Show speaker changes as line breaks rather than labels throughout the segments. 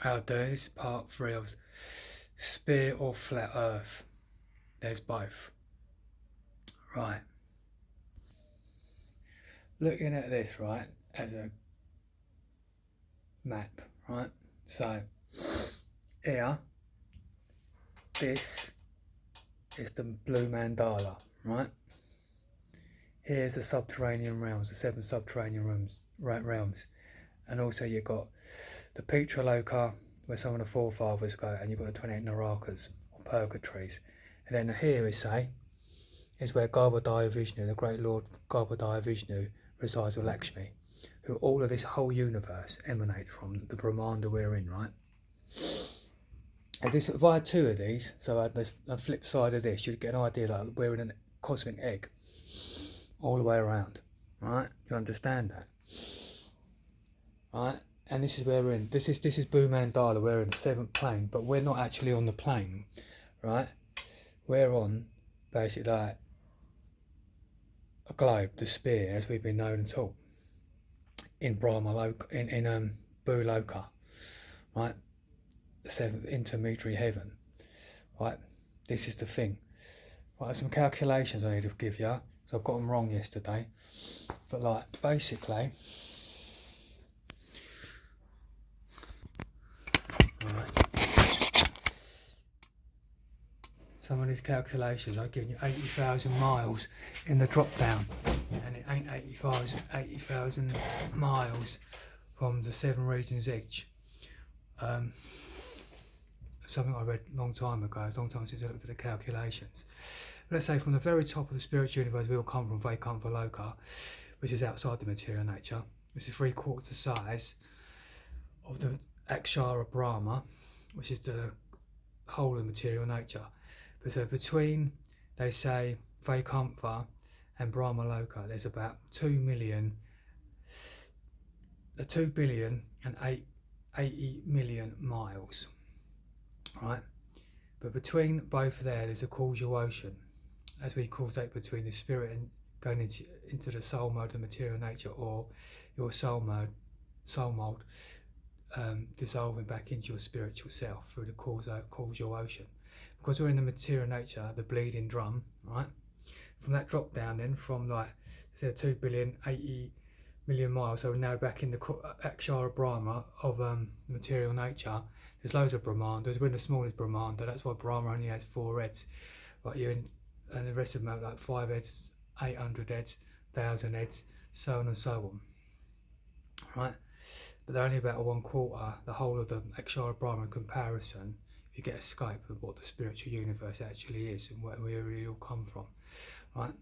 How do this is part 3 of Spear or Flat Earth. There's both. Right. Looking at this, right, as a map, right? So, here, this is the blue mandala, right? Here's the subterranean realms, the 7 subterranean realms. And also you've got the Petraloka, where some of the forefathers go, and you've got the 28 Narakas, or purgatories. And then here, is where Garbhodaya Vishnu, the great Lord Garbhodaya Vishnu, resides with Lakshmi, who all of this whole universe emanates from, the Brahmanda we're in, right? If I had 2 of these, so I had this, the flip side of this, you'd get an idea that we're in a cosmic egg, all the way around, right? You understand that? Right? And this is where we're in. This is Bhumandala. We're in the 7th plane, but we're not actually on the plane, right? We're on basically like a globe, the sphere, as we've been known and taught in Brahmaloka, in Bhuloka, right? The 7th intermediary heaven, right? This is the thing. Right, some calculations I need to give you. So I've got them wrong yesterday, but like basically. Right. Some of these calculations I've given you 80,000 miles in the drop down, and it ain't 80,000 miles from the 7 regions each. Something I read a long time ago, a long time since I looked at the calculations. But let's say from the very top of the spiritual universe we all come from, Vaikuntha Loka, which is outside the material nature, which is 3/4 the size of the Akshara Brahma, which is the whole of material nature. But so between, they say, Vaikuntha and Brahma Loka, there's about 2 billion and 80 million miles, right? But between both there's a causal ocean, as we causate between the spirit and going into the soul mode of the material nature, or your soul mold dissolving back into your spiritual self through the causal ocean. Because we're in the material nature, the bleeding drum, right? From that drop down then, from like 2 billion, 80 million miles, so we're now back in the Akshara Brahma of material nature. There's loads of Brahmandas. We're in the smallest Brahmanda, that's why Brahma only has 4 heads. But and the rest of them have like 5 heads, 800 heads, 1,000 heads, so on and so on. Right? But they're only about 1/4, the whole of the Akshara Brahma in comparison, if you get a scope of what the spiritual universe actually is and where we really all come from, right?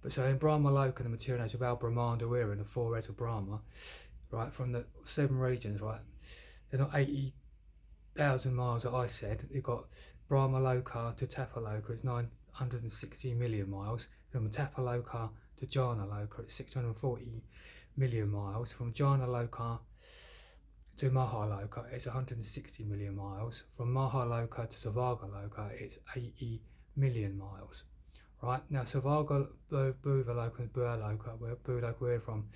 But so in Brahma Loka, the material nature of our Brahmanda, we're in the 4 heads of Brahma, right? From the 7 regions, right? They're not 80,000 miles that I said. You've got Brahma Loka to Tapaloka, it's 960 million miles. From Tapaloka to Jhana Loka, it's 640 million miles. From Jhana Loka to Mahaloka, it's 160 million miles. From Mahaloka to Savarga Loka, it's 80 million miles. Right, now Savarga, Bhuvaloka and Bhuloka, where Bhuloka we're from,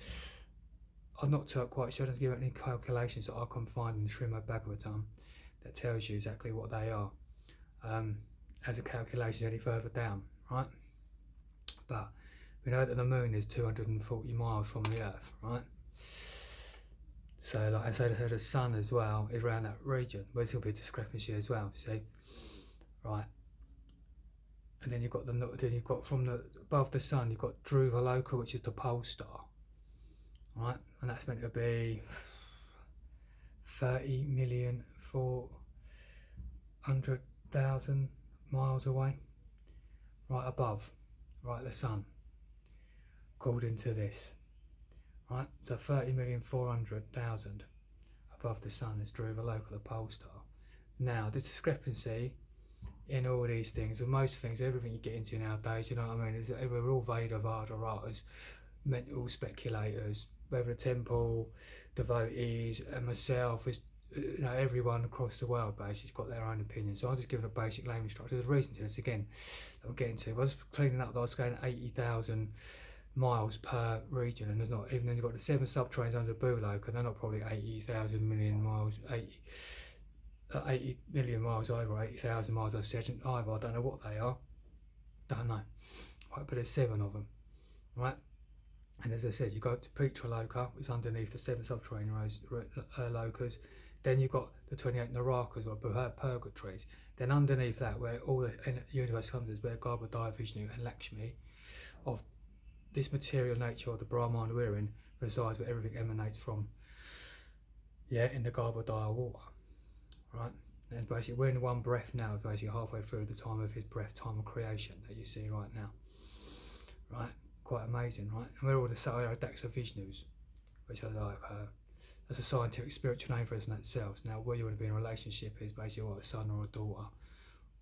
I'm not quite sure, I don't give any calculations that I can find in the Srimad Bhagavatam that tells you exactly what they are, as a calculation any further down, right? But we know that the moon is 240 miles from the earth, right? So the sun as well is around that region, but there's going to be a discrepancy as well, see? Right. And then you've got from the above the sun, you've got Dhruva Loka, which is the pole star, right? And that's meant to be 30,400,000 miles away, right above, right, the sun, according to this, right? So 30,400,000 above the sun is Dhruva Loka, the pole star. Now, this discrepancy in all these things, and most things, everything you get into nowadays, you know what I mean, we're all Vedavadaras, mental speculators, whether the temple, devotees, and myself, is, everyone across the world basically has got their own opinion. So I'll just give it a basic layman structure. There's a reason to this, again, that I'm getting to. I was cleaning up that I was going 80,000 miles per region, and there's not, even though you've got the 7 subterraneans under Buloke, and they're not probably 80,000 million miles, 80 million miles either, 80,000 miles either, I don't know what they are, don't know, right, but there's 7 of them, right? And as I said, you go to Petra Loca, which is underneath the 7 subterranean locas. Then you've got the 28 Narakas, or purgatories. Then underneath that, where all the universe comes, is where Garbhodaya, Vishnu and Lakshmi, of this material nature of the Brahman we're in, resides, where everything emanates from, in the Garbhodaya water, right? And basically we're in one breath now, basically halfway through the time of his breath, time of creation that you see right now, right? Quite amazing, right? And we're all the Satyadaxa Vishnus, which are like that's a scientific spiritual name for us in ourselves. Now, where you want to be in a relationship is basically what, a son or a daughter,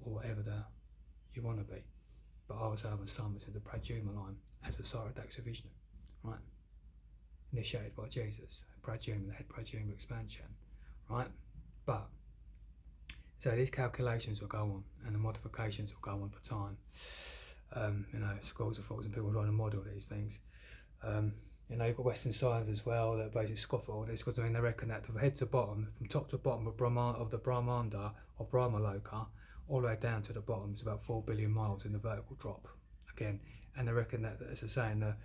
or whatever you want to be. But I was a son, which is the Pradyumna line, as a Satyadaxa Vishnu, right? Initiated by Jesus, Pradyumna, the head Pradyumna expansion, right? But so these calculations will go on, and the modifications will go on for time. Schools of thoughts and people trying to model these things. You've got Western science as well that basically scoff at all this, because they reckon that from head to bottom, from top to bottom of the Brahmanda or Brahmaloka, all the way down to the bottom is about 4 billion miles in the vertical drop again. And they reckon that, as I say, in the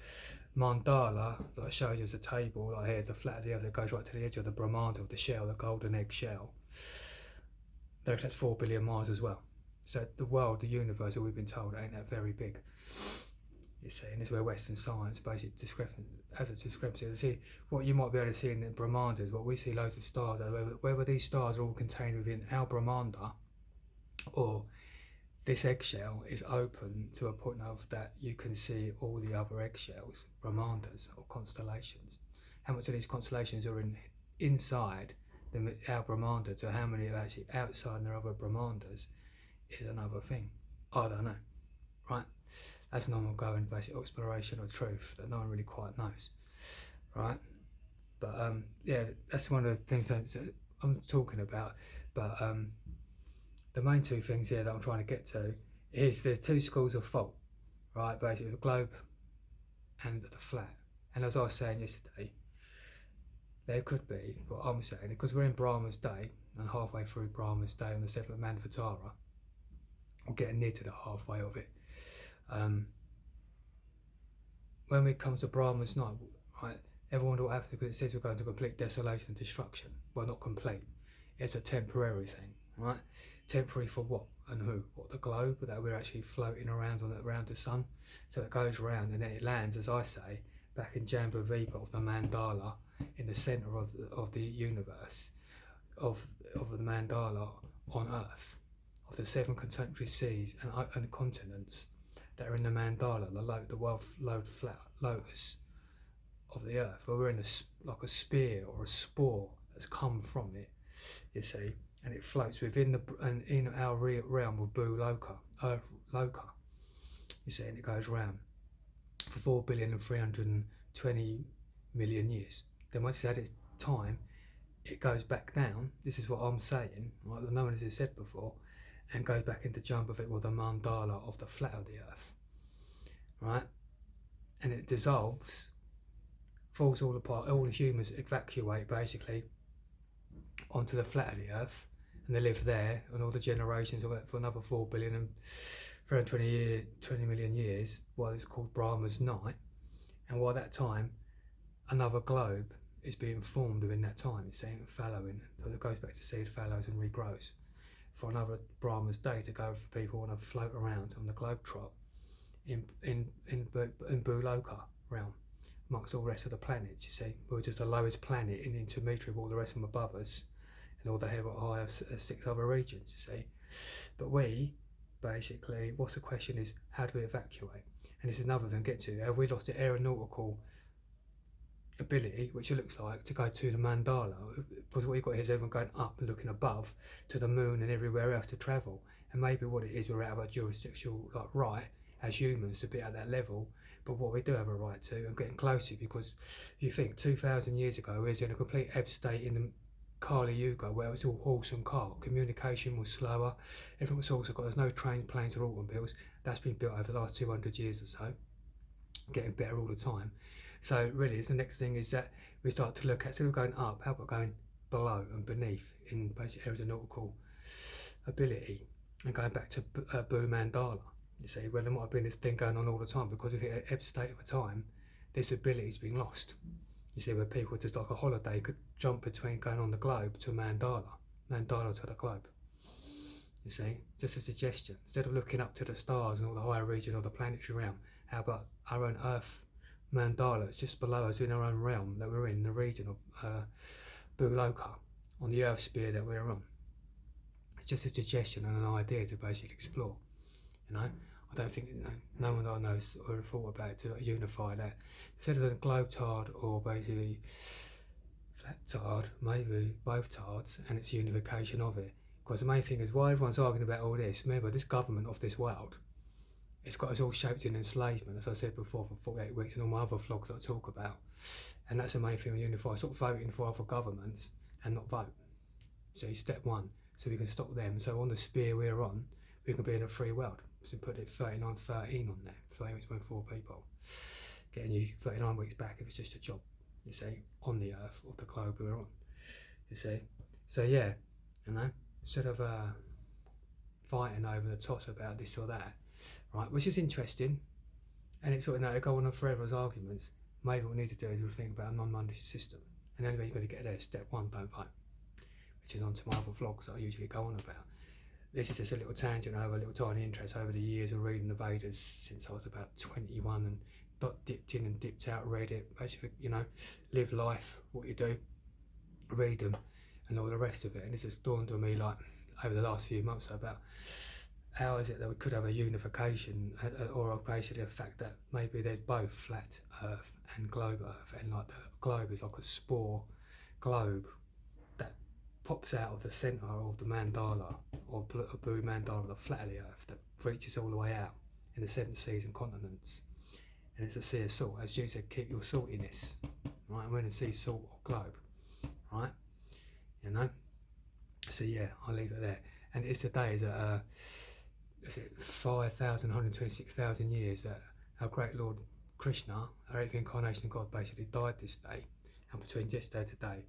mandala that I showed you as a table, like here's the flat of the earth that goes right to the edge of the Brahmanda, of the shell, the golden egg shell. They reckon that's 4 billion miles as well. So the world, the universe that we've been told, ain't that very big. You see, and this is where Western science basically has a discrepancy. You see, what you might be able to see in the Brahmanda is what we see, loads of stars, whether these stars are all contained within our Brahmanda, or this eggshell is open to a point of that you can see all the other eggshells, Brahmandas or constellations. How much of these constellations are inside our Brahmanda, to how many are actually outside their other Brahmandas is another thing. I don't know, right? That's an ongoing basic exploration of truth that no one really quite knows, right? But that's one of the things that I'm talking about. But the main 2 things here that I'm trying to get to is there's 2 schools of thought, right? Basically the globe and the flat. And as I was saying yesterday, there could be, what I'm saying, because we're in Brahma's day, and halfway through Brahma's day on the 7th of Manvatara, or getting near to the halfway of it. When it comes to Brahma's night, right, everyone will have, because it says we're going to complete desolation and destruction. Well, not complete. It's a temporary thing, right? Temporary for what and who? What, the globe that we're actually floating around around the sun? So it goes around and then it lands, as I say, back in Jambudvipa of the mandala, in the centre of the universe, of the mandala on Earth, of the 7 concentric seas and continents that are in the mandala, the flat lotus of the earth, where we're in like a spear or a spore that's come from it, you see, and it floats within in our realm of Buloka, Earth Loka, you see, and it goes round for 4,320 million years. Then once it's had its time, it goes back down. This is what I'm saying, like no one has said before, and goes back into Jambudvipa, the mandala of the flat of the earth, right? And it dissolves, falls all apart. All the humans evacuate basically onto the flat of the earth, and they live there, and all the generations of it for another 4,320 million years, while it's called Brahma's night. And while that time, another globe is being formed within that time. It's saying fallowing, so it goes back to seed, fallows and regrows, for another Brahma's day to go for people who want to float around on the globetrot in Buloka realm, amongst all the rest of the planets. You see, we're just the lowest planet in the intermediary of all the rest of them above us, and all the higher 6 other regions, you see. But we, basically, what's the question is, how do we evacuate? And it's another thing to get to. Have we lost the aeronautical ability, which it looks like, to go to the mandala? Because what you've got here is everyone going up and looking above to the moon and everywhere else to travel. And maybe what it is, we're out of our jurisdictional right as humans to be at that level. But what we do have a right to, and getting closer, because if you think 2,000 years ago, we was in a complete ebb state in the Kali Yuga, where it was all horse and cart. Communication was slower. Everything was also got, there's no trains, planes or automobiles. That's been built over the last 200 years or so. getting better all the time. So really, the next thing is that we start to look at, instead of going up, how about going below and beneath in basic areas of nautical ability, and going back to Blue Mandala. You see, well, there might have been this thing going on all the time, because if it ebb state of a time, this ability's been lost. You see, where people just like a holiday could jump between going on the globe to Mandala to the globe. You see, just a suggestion. Instead of looking up to the stars and all the higher region of the planetary realm, how about our own Earth Mandala? It's just below us in our own realm that we're in, the region of Buloka, on the Earth sphere that we're on. It's just a suggestion and an idea to basically explore. You know, I don't think, no one that I know or thought about to unify that. Instead of the globe-tard or basically flat-tard, maybe both tards, and its unification of it. Because the main thing is, why everyone's arguing about all this, remember, this government of this world, it's got us all shaped in enslavement, as I said before, for 48 weeks, and all my other vlogs that I talk about. And that's the main thing we unify. Stop voting for other governments and not vote. So step one, so we can stop them. So on the sphere we're on, we can be in a free world. So put it 39-13 on there, 30 weeks, 4 people. Getting you 39 weeks back if it's just a job, you see, on the earth or the globe we're on, you see. So yeah, you know, instead of fighting over the toss about this or that, right, which is interesting, and it's sort of, they go on forever as arguments. Maybe what we need to do is we'll think about a non-monetary system. And anyway, you've got to get there. Step one, don't vote, which is on to my other vlogs that I usually go on about. This is just a little tangent over a little tiny interest over the years of reading the Vedas since I was about 21, and dipped in and dipped out, read it, basically, you know, live life, what you do, read them, and all the rest of it. And this has dawned on me, like, over the last few months about how is it that we could have a unification, or basically the fact that maybe there's both flat Earth and globe Earth, and like the globe is like a spore globe that pops out of the centre of the mandala, or Blue Mandala, the flat of the Earth, that reaches all the way out in the 7 seas and continents. And it's a sea of salt. As you said, keep your saltiness, right? And we're in a sea salt or globe, right? You know? So yeah, I'll leave it there. And it's today that, 126,000 years that our great Lord Krishna, our 8th incarnation of God, basically died this day. And between yesterday and today,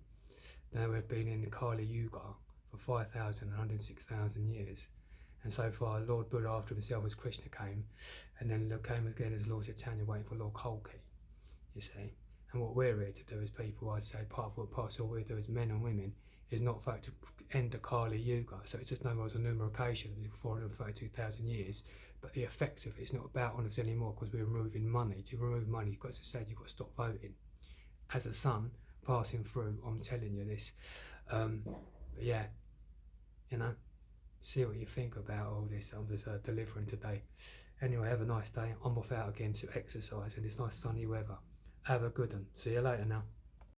now we've been in the Kali Yuga for 106,000 years. And so far, Lord Buddha, after himself as Krishna, came, and then came again as Lord Chaitanya, waiting for Lord Kalki, you see. And what we're here to do as people, I'd say, part of what we do as men and women, is not fact to end the Kali Yuga. So it's just no more as a numeration of 432,000 years, but the effects of it is not about on us anymore, because we're removing money. To remove money, you've got to say you've got to stop voting. As a son passing through, I'm telling you this. But yeah, you know, see what you think about all this. I'm just delivering today. Anyway, have a nice day. I'm off out again to exercise in this nice sunny weather. Have a good one. See you later now.